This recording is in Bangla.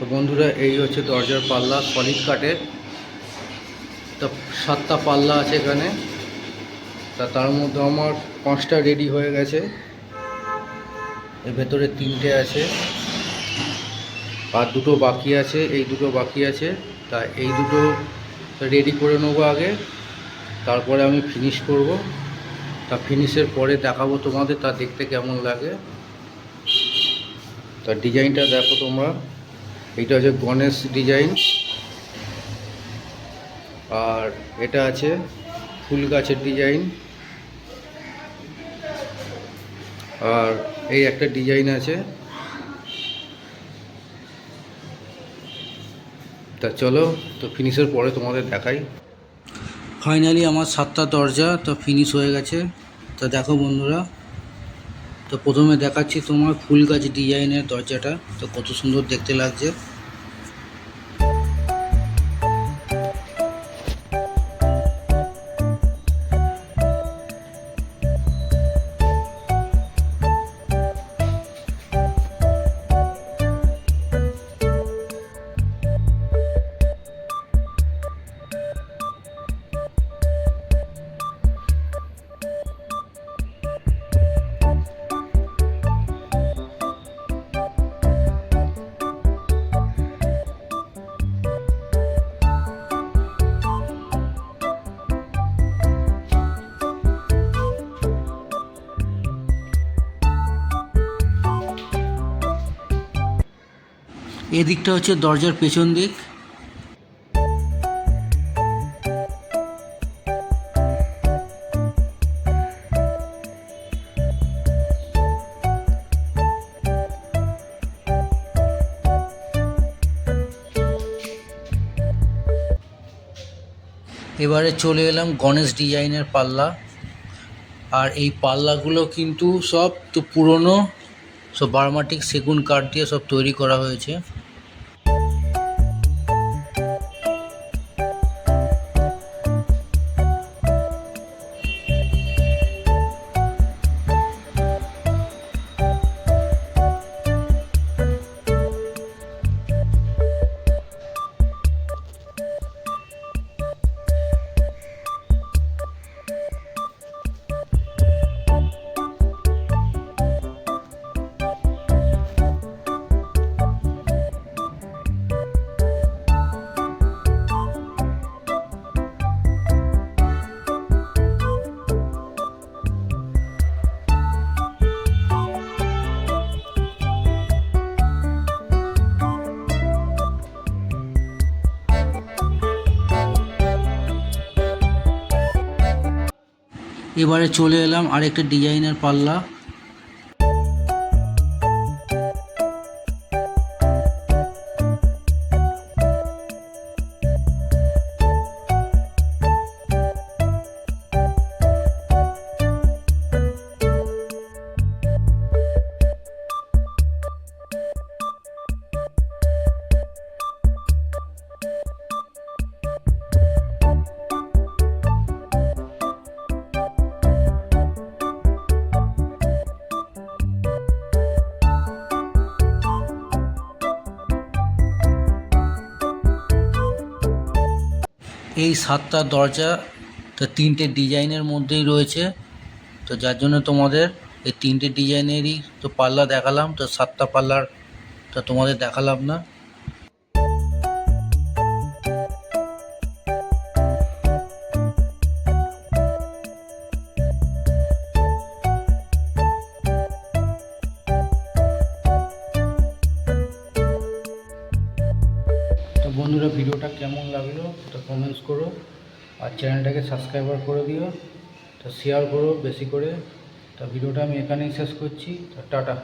তো বন্ধুরা, এই হচ্ছে দরজার পাল্লা সলিড কাঠের। তো 7টা পাল্লা আছে এখানে। তার মধ্যে আমার 5টা রেডি হয়ে গেছে, এর ভেতরে 3টে আছে, আর 2টো বাকি আছে। এই 2টো বাকি আছে, তা এই 2টো রেডি করে নেবো আগে, তারপরে আমি ফিনিশ করব। তা ফিনিশের পরে দেখাবো তোমাদের তা দেখতে কেমন লাগে। তার ডিজাইনটা দেখো তোমরা। এইটা হচ্ছে গণেশ ডিজাইন, আর এটা আছে ফুল গাছের ডিজাইন, আর এই একটা ডিজাইন আছে। তা চলো, তো ফিনিশের পরে তোমাদের দেখাই। ফাইনালি আমার 7টা দরজা তো ফিনিশ হয়ে গেছে। তো দেখো বন্ধুরা, তো প্রথমে দেখাচ্ছি তোমার ফুল গাছ ডিজাইনের দরজাটা। তো কত সুন্দর দেখতে লাগছে। এদিকটা হচ্ছে দরজার পেছন দিক। এবারে চলে এলাম গণেশ ডিজাইনের পাল্লা। আর এই পাল্লাগুলো কিন্তু সব তো পুরনো, সব বার্মাটিক সেগুন কাঠ দিয়ে সব তৈরি করা হয়েছে। এবারে চলে এলাম আরেকটা ডিজাইনের পাল্লা। এই 7টা দরজা তো 3টে ডিজাইনের মধ্যেই রয়েছে। তো যার জন্য তোমাদের এই 3টে ডিজাইনেরই তো পাল্লা দেখালাম। তো 7টা পাল্লার তো তোমাদের দেখালাম না। তো বন্ধুরা, ভিডিওটা কেমন লাগলো তো কমেন্টস করো, আর চ্যানেলটাকে সাবস্ক্রাইবার করে দিও, তো শেয়ার করো বেশি করে। তো ভিডিওটা আমি এখানেই শেষ করছি। তো টাটা।